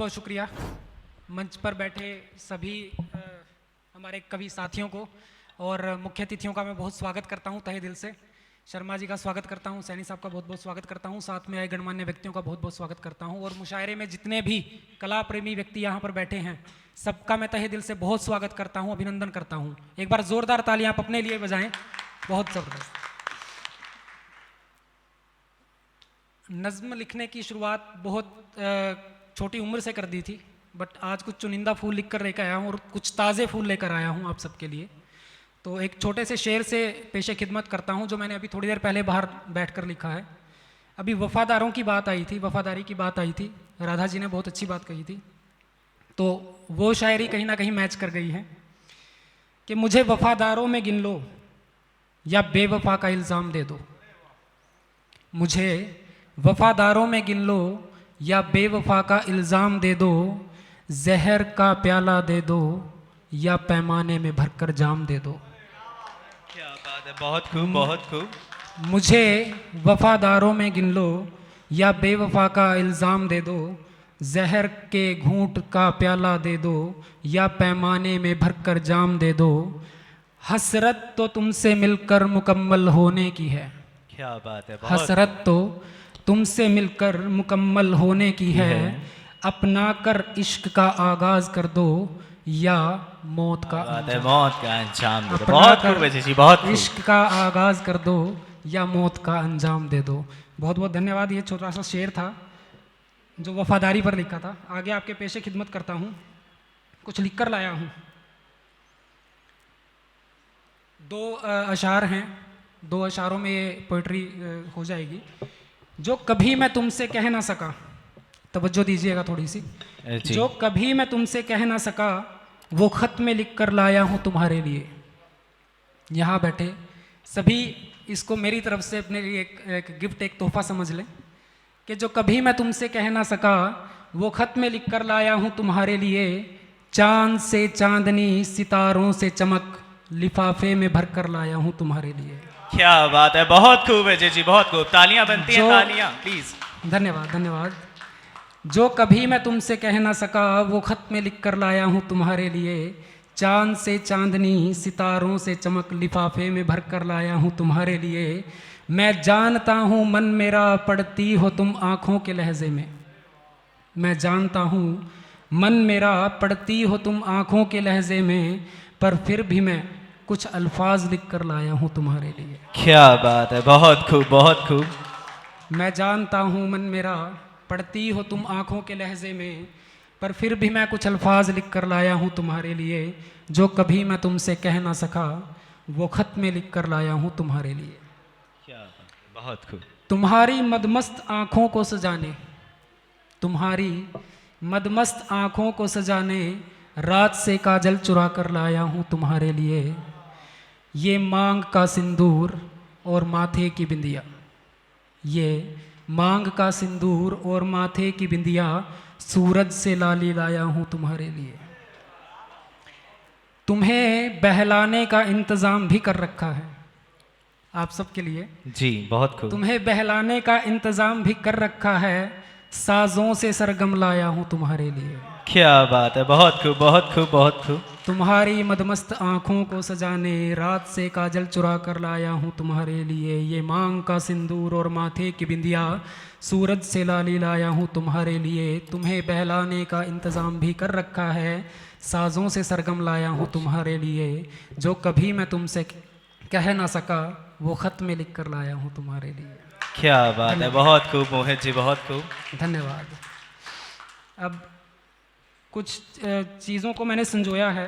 बहुत शुक्रिया मंच पर बैठे सभी हमारे कवि साथियों को और मुख्य अतिथियों का मैं बहुत स्वागत करता हूं तहे दिल से। शर्मा जी का स्वागत करता हूं, सैनी साहब का बहुत बहुत स्वागत करता हूं, साथ में आए गणमान्य व्यक्तियों का बहुत बहुत स्वागत करता हूं और मुशायरे में जितने भी कला प्रेमी व्यक्ति यहाँ पर बैठे हैं सबका मैं तहे दिल से बहुत स्वागत करता हूँ, अभिनंदन करता हूँ। एक बार जोरदार तालियां आप अपने लिए बजाएं। बहुत ज़बरदस्त। नज़्म लिखने की शुरुआत बहुत छोटी उम्र से कर दी थी, बट आज कुछ चुनिंदा फूल लिख कर लेकर आया हूँ और कुछ ताज़े फूल लेकर आया हूँ आप सबके लिए। तो एक छोटे से शेर से पेशे खिदमत करता हूँ जो मैंने अभी थोड़ी देर पहले बाहर बैठकर लिखा है। अभी वफ़ादारों की बात आई थी, वफ़ादारी की बात आई थी, राधा जी ने बहुत अच्छी बात कही थी, तो वो शायरी कहीं ना कहीं मैच कर गई है कि मुझे वफ़ादारों में गिन लो या बेवफा का इल्ज़ाम दे दो, मुझे वफ़ादारों में गिन लो या बेवफा का इल्ज़ाम दे दो, जहर का प्याला दे दो या पैमाने में भरकर जाम दे दो। क्या बात है, बहुत खूब बहुत खूब। मुझे वफ़ादारों में गिन लो या बेवफा का इल्ज़ाम दे दो, जहर के घूंट का प्याला दे दो या पैमाने में भरकर जाम दे दो। हसरत तो तुमसे मिलकर मुकम्मल होने की है, क्या बात है, हसरत तो तुमसे मिलकर मुकम्मल होने की है, अपना कर इश्क का आगाज कर दो या मौत का मौत का अंजाम दे दो। अपना बहुत कर खूब है जी, बहुत खूब। इश्क का आगाज कर दो या मौत का अंजाम दे दो। बहुत बहुत धन्यवाद। ये छोटा सा शेर था जो वफादारी पर लिखा था। आगे आपके पेशे खिदमत करता हूँ, कुछ लिख कर लाया हूँ। दो अशार हैं, दो अशारों में ये पोइट्री हो जाएगी। जो कभी मैं तुमसे कह ना सका, तवज्जो दीजिएगा थोड़ी सी, जो कभी मैं तुमसे कह ना सका वो खत में लिख कर लाया हूँ तुम्हारे लिए। यहाँ बैठे सभी इसको मेरी तरफ से अपने लिए एक गिफ्ट, एक तोहफा समझ लें कि जो कभी मैं तुमसे कह ना सका वो खत में लिख कर लाया हूँ तुम्हारे लिए। चांद से चांदनी सितारों से चमक लिफाफे में भर कर लाया हूँ तुम्हारे लिए। क्या बात है, बहुत खूब है जी, बहुत खूब। तालियां बनती हैं, तालियां प्लीज। धन्यवाद धन्यवाद। जो कभी मैं तुमसे कह ना सका वो खत में लिख कर लाया हूँ तुम्हारे लिए। चांद से चांदनी सितारों से चमक लिफाफे में भर कर लाया हूँ तुम्हारे लिए। मैं जानता हूँ मन मेरा पढ़ती हो तुम आँखों के लहजे में, मैं जानता हूँ मन मेरा पढ़ती हो तुम आँखों के लहजे में, पर फिर भी मैं कुछ अल्फाज लिख कर लाया हूँ तुम्हारे लिए। क्या बात है, बहुत खूब बहुत खूब। मैं जानता हूँ मन मेरा पढ़ती हो तुम आँखों के लहजे में, पर फिर भी मैं कुछ अल्फाज लिख कर लाया हूँ तुम्हारे लिए। जो कभी मैं तुमसे कह ना सका वो खत में लिख कर लाया हूँ तुम्हारे लिए। क्या बात है, बहुत खूब। तुम्हारी मदमस्त आँखों को सजाने, तुम्हारी मदमस्त आँखों को सजाने रात से काजल चुरा कर लाया हूँ तुम्हारे लिए। ये मांग का सिंदूर और माथे की बिंदिया, ये मांग का सिंदूर और माथे की बिंदिया सूरज से लाली लाया हूँ तुम्हारे लिए। तुम्हें बहलाने का इंतज़ाम भी कर रखा है आप सबके लिए जी, बहुत खूब। तुम्हें बहलाने का इंतज़ाम भी कर रखा है, साजों से सरगम लाया हूँ तुम्हारे लिए। क्या बात है, बहुत खूब बहुत खूब बहुत खूब। तुम्हारी मदमस्त आँखों को सजाने रात से काजल चुरा कर लाया हूँ तुम्हारे लिए। ये मांग का सिंदूर और माथे की बिंदिया सूरज से लाली लाया हूँ तुम्हारे लिए। तुम्हें बहलाने का इंतज़ाम भी कर रखा है, साजों से सरगम लाया हूँ तुम्हारे लिए। जो कभी मैं तुमसे कह ना सका वो ख़त में लिख कर लाया हूँ तुम्हारे लिए। क्या बात है, बहुत खूब मोहित जी, बहुत खूब। धन्यवाद। अब कुछ चीज़ों को मैंने संजोया है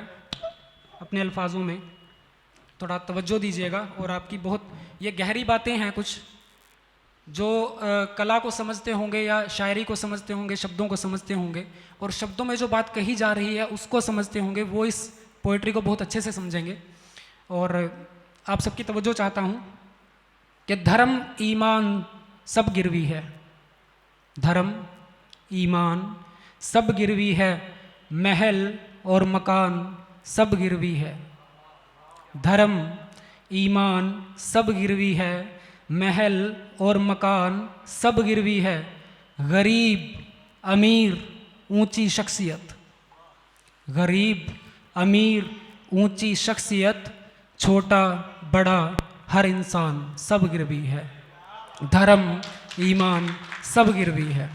अपने अल्फाजों में, थोड़ा तवज्जो दीजिएगा। और आपकी बहुत ये गहरी बातें हैं कुछ जो कला को समझते होंगे या शायरी को समझते होंगे, शब्दों को समझते होंगे और शब्दों में जो बात कही जा रही है उसको समझते होंगे, वो इस पोइट्री को बहुत अच्छे से समझेंगे। और आप सबकी तवज्जो चाहता हूँ कि धर्म ईमान सब गिरवी है, धर्म ईमान सब गिरवी है, महल और मकान सब गिरवी है। धर्म ईमान सब गिरवी है, महल और मकान सब गिरवी है। गरीब अमीर ऊंची शख्सियत, गरीब अमीर ऊंची शख्सियत, छोटा बड़ा हर इंसान सब गिरवी है, धर्म ईमान सब गिरवी है।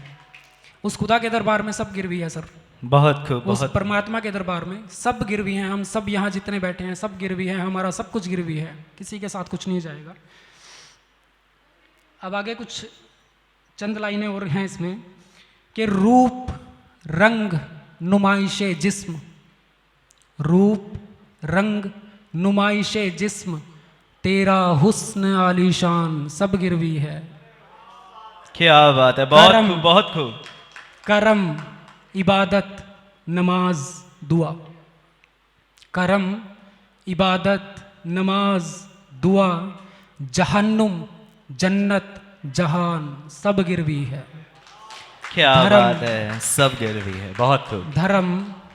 उस खुदा के दरबार में सब गिरवी है सर, बहुत खूब, उस बहुत परमात्मा के दरबार में सब गिरवी हैं। हम सब यहाँ जितने बैठे हैं सब गिरवी हैं, हमारा सब कुछ गिरवी है, किसी के साथ कुछ नहीं जाएगा। अब आगे कुछ चंद लाइनें और हैं इसमें कि रूप रंग नुमाइशे जिस्म, रूप रंग नुमाइशे जिस्म, तेरा हुस्न आलीशान सब गिरवी है। क्या बात है, बहुत करम, खूब, बहुत खूब। करम इबादत नमाज दुआ, करम इबादत नमाज दुआ, जहन्नुम जन्नत जहान सब गिरवी है। क्या धर्म, बात है, सब गिरवी है, बहुत खूब। धर्म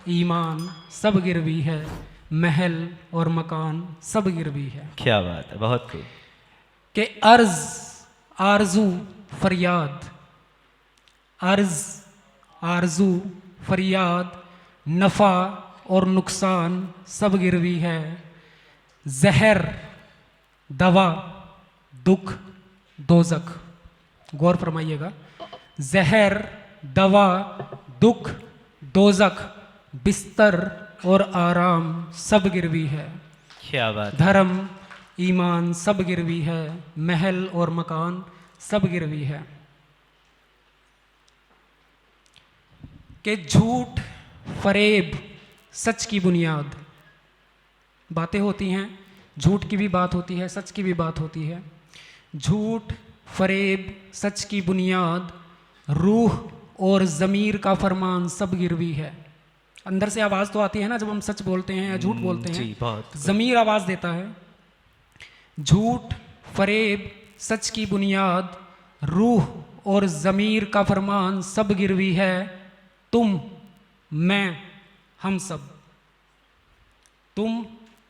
ईमान सब गिरवी है, महल और मकान सब गिरवी है। क्या बात है, बहुत खूब। कि अर्ज आरजू फरियाद, अर्ज आरजू फरियाद, नफ़ा और नुकसान सब गिरवी है, जहर दवा दुख दोजक, गौर फरमाइएगा, जहर दवा दुख दोजक, बिस्तर और आराम सब गिरवी है। क्या बात है, धर्म ईमान सब गिरवी है, महल और मकान सब गिरवी है। कि झूठ फरेब सच की बुनियाद, बातें होती हैं, झूठ की भी बात होती है, सच की भी बात होती है। झूठ फरेब सच की बुनियाद, रूह और ज़मीर का फरमान सब गिरवी है। अंदर से आवाज़ तो आती है ना जब हम सच बोलते हैं या झूठ बोलते हैं, जी, बहुत। ज़मीर आवाज़ देता है। झूठ फरेब सच की बुनियाद, रूह और ज़मीर का फरमान सब गिरवी है, तुम मैं हम सब, तुम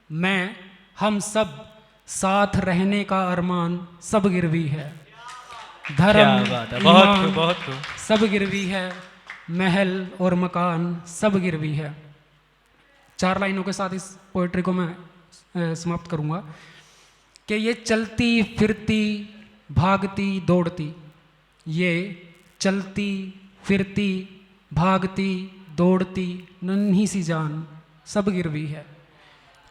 मैं हम सब, साथ रहने का अरमान सब गिरवी है। धर्म क्या बात है, बहुत ईमान खूब, बहुत खूब। सब गिरवी है, महल और मकान सब गिरवी है। 4 लाइनों के साथ इस पोइट्री को मैं समाप्त करूंगा कि ये चलती फिरती भागती दौड़ती, ये चलती फिरती भागती दौड़ती नन्ही सी जान सब गिरवी है।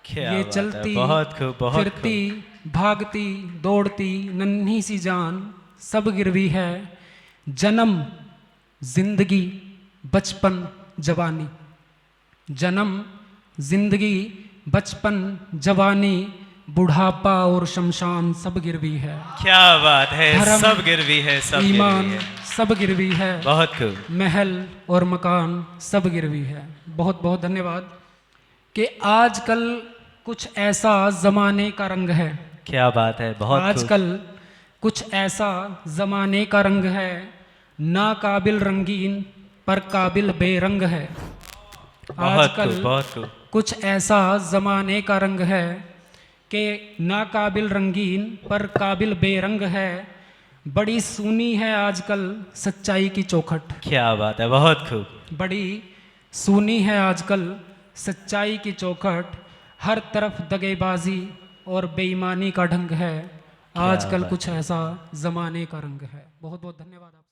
क्या ये बात है, चलती बहुत खूब, बहुत फिरती खूब। भागती दौड़ती नन्ही सी जान सब गिरवी है, जन्म जिंदगी बचपन जवानी, जन्म जिंदगी बचपन जवानी, बुढ़ापा और शमशान सब गिरवी है। क्या बात है, धर्म, सब गिरवी है, सब ईमान गिरवी है, सब गिरवी है, बहुत खूब। महल और मकान सब गिरवी है। बहुत बहुत धन्यवाद। कि आजकल कुछ ऐसा ज़माने का रंग है, क्या बात है, बहुत खूब। आजकल कुछ ऐसा ज़माने का रंग है, ना काबिल रंगीन पर काबिल बेरंग है। बहुत आजकल खूब, बहुत खूब। कुछ ऐसा ज़माने का रंग है कि ना काबिल रंगीन पर काबिल बेरंग है, बड़ी सूनी है आजकल सच्चाई की चौखट, क्या बात है, बहुत खूब। बड़ी सूनी है आजकल सच्चाई की चौखट, हर तरफ दगेबाजी और बेईमानी का ढंग है, आजकल बात कुछ ऐसा ज़माने का रंग है। बहुत बहुत धन्यवाद आप